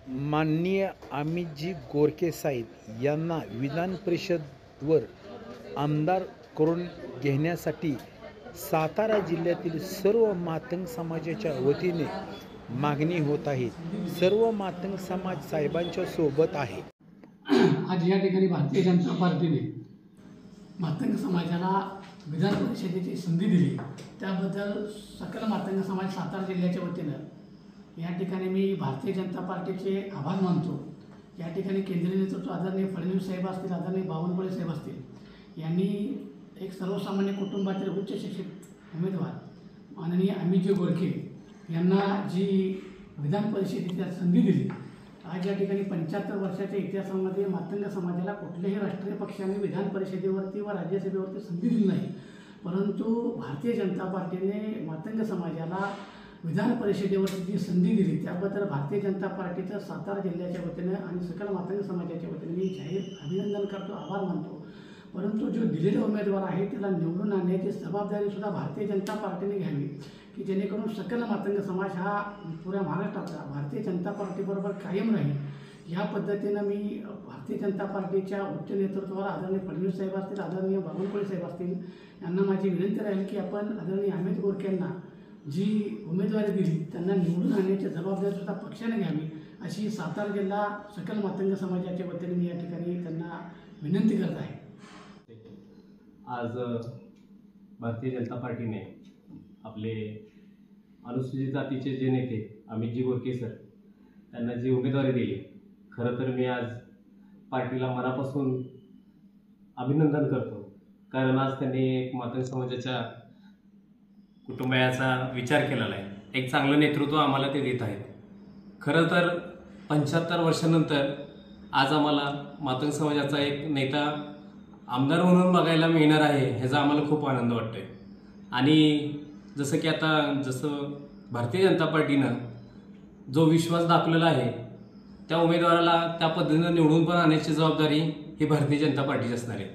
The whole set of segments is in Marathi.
माननीय अमितजी गोरखे साहेब यांना विधान परिषदवर आमदार करून घेण्यासाठी सातारा जिल्ह्यातील सर्व मातंग समाजाच्या वतीने मागणी होत आहे। सर्व मातंग समाज साहेबांच्या सोबत आहे। आज या ठिकाणी भारतीय जनता पार्टीने मातंग समाजाला विधान परिषदेची संधी दिली, त्याबद्दल सकल मातंग समाज सातारा जिल्ह्याच्या वतीनं या ठिकाणी मी भारतीय जनता पार्टीचे आभार मानतो। या ठिकाणी केंद्रीय नेतृत्व आदरणीय फडणवीस साहेब असतील, आदरणीय बावनकुळे साहेब असतील, यांनी एक सर्वसामान्य कुटुंबातील उच्च शिक्षित उमेदवार माननीय अमितजी गोरखे यांना जी विधान परिषदेची संधी दिली। आज या ठिकाणी 75 वर्षाच्या इतिहासामध्ये मातंग समाजाला कुठल्याही राष्ट्रीय पक्षाने विधान परिषदेवरती व राज्यसभेवरती संधी दिली नाही, परंतु भारतीय जनता पार्टीने मातंग समाजाला विधान परिषदेवरती जी संधी दिली त्याबद्दल भारतीय जनता पार्टीचं सातारा जिल्ह्याच्या वतीनं आणि सकल मातंग समाजाच्या वतीने मी जाहीर अभिनंदन करतो, आभार मानतो। परंतु जो दिलेला उमेदवार आहे त्याला निवडून आणण्याची जबाबदारीसुद्धा भारतीय जनता पार्टीने घ्यावी, की जेणेकरून सकल मातंग समाज हा पुऱ्या महाराष्ट्रातला भारतीय जनता पार्टीबरोबर कायम राहील। या पद्धतीनं मी भारतीय जनता पार्टीच्या उच्च नेतृत्वाला आदरणीय फडणवीस साहेब असतील, आदरणीय बावनकुळे साहेब असतील, यांना माझी विनंती राहील की आपण आदरणीय अमित गोरखे यांना जी उमेदवारी दिली त्यांना निवडून आणण्याची जबाबदारीसुद्धा पक्षाने घ्यावी, अशी सातारा जिल्हा सकल मातंग समाजाच्या वतीने मी या ठिकाणी त्यांना विनंती करत आहे। आज भारतीय जनता पार्टीने आपले अनुसूचित जातीचे जे नेते अमितजी गोरखे सर त्यांना जी उमेदवारी दिली, खरं तर मी आज पार्टीला मनापासून अभिनंदन करतो, कारण आज त्यांनी एक मातंग समाजाच्या कुटुंबाचा विचार केलेला आहे। एक चांगलं नेतृत्व आम्हाला ते देत आहेत। खरं तर 75 वर्षानंतर आज आम्हाला मातंग समाजाचा एक नेता आमदार म्हणून बघायला मिळणार आहे, ह्याचा आम्हाला खूप आनंद वाटतोय। आणि जसं की जसं भारतीय जनता पार्टीनं जो विश्वास दाखवलेला आहे त्या उमेदवाराला त्या पद्धतीनं निवडून पण आणण्याची जबाबदारी ही भारतीय जनता पार्टीची असणार आहे।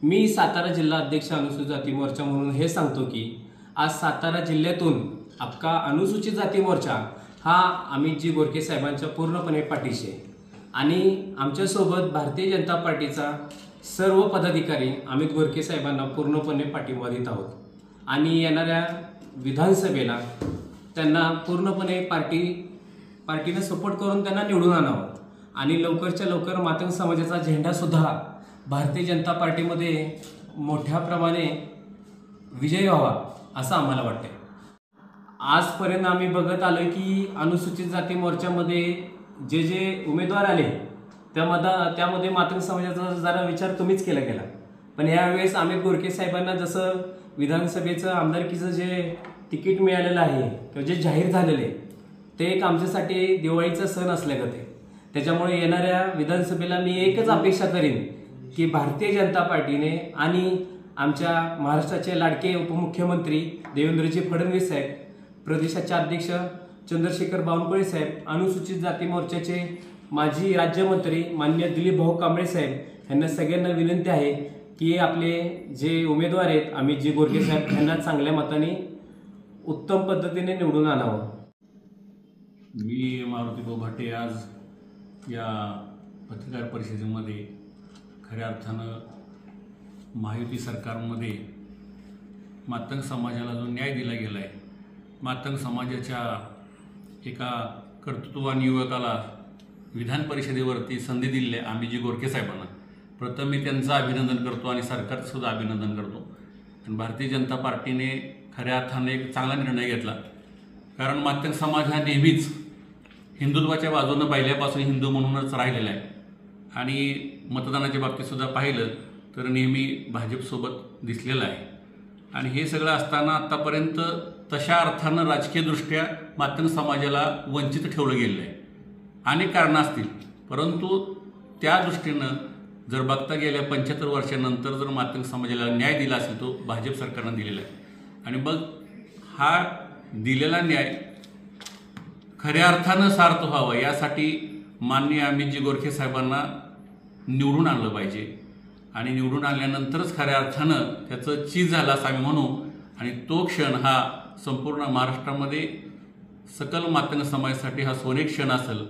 मी सातारा जिल्हा अध्यक्ष अनुसूचित जाती मोर्चा म्हणून हे सांगतो की आज सातारा जिल्ह्यातून अख्खा अनुसूचित जाती मोर्चा हा अमितजी गोरखे साहेबांच्या पूर्णपणे पाठीशी आहे आणि आमच्यासोबत भारतीय जनता पार्टीचा सर्व पदाधिकारी अमित गोरखे साहेबांना पूर्णपणे पाठिंबा देत आहोत आणि येणाऱ्या विधानसभेला त्यांना पूर्णपणे पार्टीने सपोर्ट करून त्यांना निवडून आणावं आणि लवकरच्या लवकर मातंग समाजाचा झेंडासुद्धा भारतीय जनता पार्टीमध्ये मोठ्या प्रमाणे विजयी व्हावा असं आम्हाला वाटतंय। आजपर्यंत आम्ही बघत आलोय की अनुसूचित जाती मोर्चामध्ये जे उमेदवार आले त्यामध्ये मातंग समाजाचा जरा विचार कमीच केला गेला, पण यावेळेस अमित गोरखे साहेबांना जसं विधानसभेचं आमदारकीचं जे तिकीट मिळालेलं आहे किंवा जे जाहीर झालेले ते एक आमच्यासाठी दिवाळीचा सण असल्यागत आहे। त्याच्यामुळे येणाऱ्या विधानसभेला मी एकच अपेक्षा करीन की भारतीय जनता पार्टीने आणि आमच्या महाराष्ट्राचे लाडके उपमुख्यमंत्री देवेंद्रजी फडणवीस साहेब, प्रदेशाचे अध्यक्ष चंद्रशेखर बावनकुळे साहेब, अनुसूचित जाती मोर्चाचे माजी राज्यमंत्री माननीय दिलीप भाऊ कांबळे साहेब यांना सगळ्यांना विनंती आहे की आपले जे उमेदवार आहेत अमितजी गोरखे साहेब यांना चांगल्या मताने उत्तम पद्धतीने निवडून आणावं। मी मारुती बोभाटे आज या पत्रकार परिषदेमध्ये खऱ्या अर्थानं महायुती सरकारमध्ये मातंग समाजाला जो न्याय दिला गेला आहे, मातंग समाजाच्या एका कर्तृत्ववान युवकाला विधान परिषदेवरती संधी दिली आहे अमितजी गोरखे साहेबांना, प्रथम मी त्यांचं अभिनंदन करतो आणि सरकारचं सुद्धा अभिनंदन करतो। आणि भारतीय जनता पार्टीने खऱ्या अर्थाने एक चांगला निर्णय घेतला, कारण मातंग समाज हा नेहमीच हिंदुत्वाच्या बाजूनं पहिल्यापासून हिंदू म्हणूनच राहिलेला आहे आणि मतदानाच्या बाबतीत सुद्धा पाहिलं तर नेहमी भाजपसोबत दिसलेला आहे। आणि हे सगळं असताना आत्तापर्यंत तशा अर्थानं राजकीयदृष्ट्या मातंग समाजाला वंचित ठेवलं गेलेलं आहे। अनेक कारणं असतील, परंतु त्या दृष्टीनं जर बघता गेल्या 75 वर्षानंतर जर मातंग समाजाला न्याय दिला असेल तो भाजप सरकारनं दिलेला आहे। आणि मग हा दिलेला न्याय खऱ्या अर्थानं सार्थ व्हावं यासाठी माननीय अमितजी गोरखे साहेबांना निवडून आणलं पाहिजे आणि निवडून आणल्यानंतरच खऱ्या अर्थानं त्याचं चीज झालं असं आम्ही म्हणू आणि तो क्षण हा संपूर्ण महाराष्ट्रामध्ये सकल मातंग समाजासाठी हा सोनेक क्षण असेल।